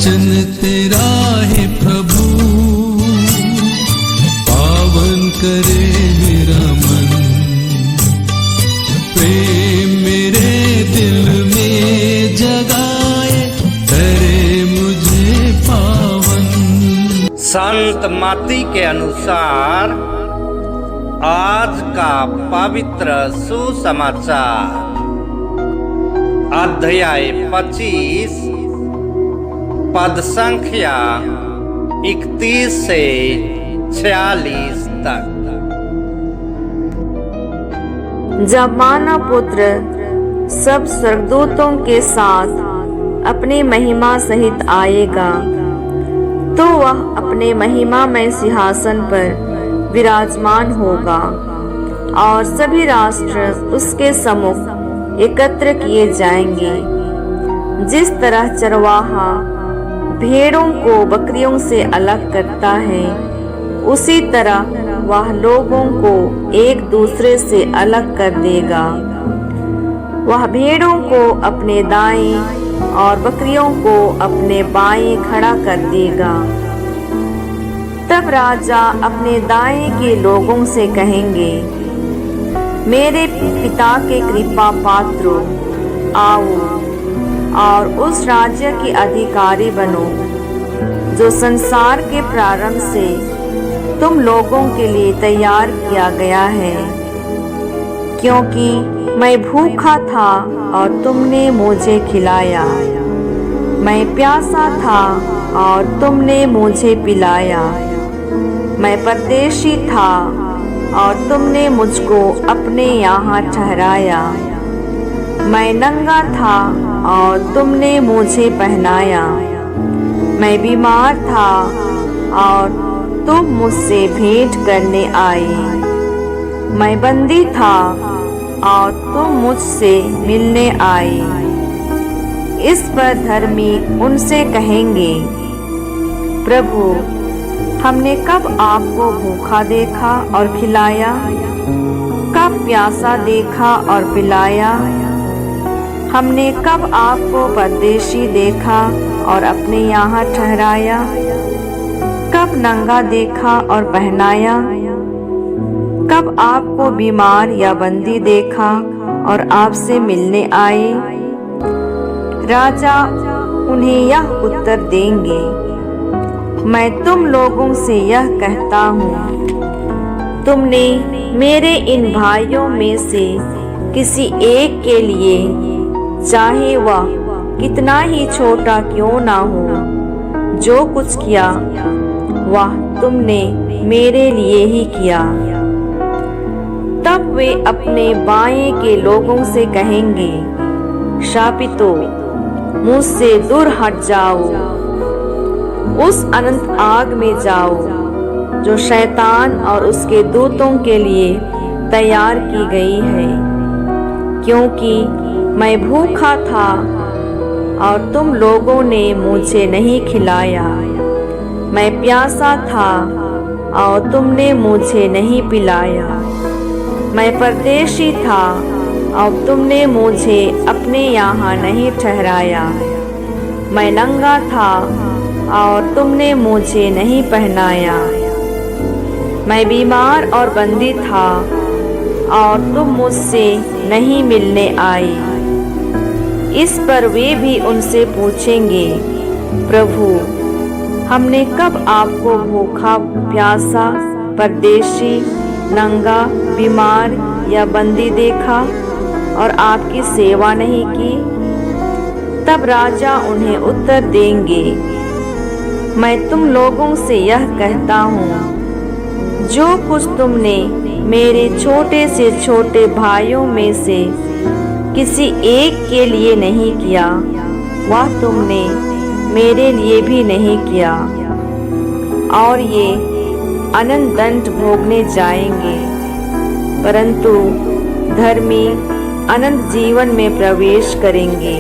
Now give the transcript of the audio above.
वचन तेरा है प्रभु, पावन करे मेरा मन। प्रेम मेरे दिल में जगाए, करे मुझे पावन। संत मत्ती के अनुसार आज का पवित्र सुसमाचार अध्याय 25 पद संख्या 31 से 46 तक। जब मानव पुत्र सब स्वर्गदूतों के साथ अपनी महिमा सहित आएगा, तो वह अपने महिमामय सिंहासन पर विराजमान होगा और सभी राष्ट्र उसके सम्मुख एकत्र किए जाएंगे। जिस तरह चरवाहा भेड़ों को बकरियों से अलग करता है, उसी तरह वह लोगों को एक दूसरे से अलग कर देगा। वह भेड़ों को अपने दाएं और बकरियों को अपने बाएं खड़ा कर देगा। तब राजा अपने दाएं के लोगों से कहेंगे, मेरे पिता के कृपा पात्रों, आओ और उस राज्य के अधिकारी बनो जो संसार के प्रारंभ से तुम लोगों के लिए तैयार किया गया है। क्योंकि मैं भूखा था और तुमने मुझे खिलाया, मैं प्यासा था और तुमने मुझे पिलाया, मैं परदेशी था और तुमने मुझको अपने यहाँ ठहराया, मैं नंगा था और तुमने मुझे पहनाया, मैं बीमार था और तुम मुझसे भेंट करने आए, मैं बंदी था और तुम मुझसे मिलने आए। इस पर धर्मी उनसे कहेंगे, प्रभु, हमने कब आपको भूखा देखा और खिलाया, कब प्यासा देखा और पिलाया? हमने कब आपको परदेशी देखा और अपने यहाँ ठहराया, कब नंगा देखा और पहनाया? कब आपको बीमार या बंदी देखा और आपसे मिलने आए? राजा उन्हें यह उत्तर देंगे, मैं तुम लोगों से यह कहता हूँ, तुमने मेरे इन भाइयों में से किसी एक के लिए, चाहे वह कितना ही छोटा क्यों ना हो, जो कुछ किया वह तुमने मेरे लिए ही किया। तब वे अपने बाएं के लोगों से कहेंगे, शापितों, मुझसे दूर हट जाओ, उस अनंत आग में जाओ जो शैतान और उसके दूतों के लिए तैयार की गई है। क्योंकि मैं भूखा था और तुम लोगों ने मुझे नहीं खिलाया, मैं प्यासा था और तुमने मुझे नहीं पिलाया, मैं परदेशी था और तुमने मुझे अपने यहाँ नहीं ठहराया, मैं नंगा था और तुमने मुझे नहीं पहनाया, मैं बीमार और बंदी था और तुम मुझसे नहीं मिलने आए। इस पर वे भी उनसे पूछेंगे, प्रभु, हमने कब आपको भूखा, प्यासा, परदेशी, नंगा, बीमार या बंदी देखा और आपकी सेवा नहीं की? तब राजा उन्हें उत्तर देंगे, मैं तुम लोगों से यह कहता हूँ, जो कुछ तुमने मेरे छोटे से छोटे भाइयों में से किसी एक के लिए नहीं किया, वह तुमने मेरे लिए भी नहीं किया। और ये अनंत दंड भोगने जाएंगे, परंतु धर्मी अनंत जीवन में प्रवेश करेंगे।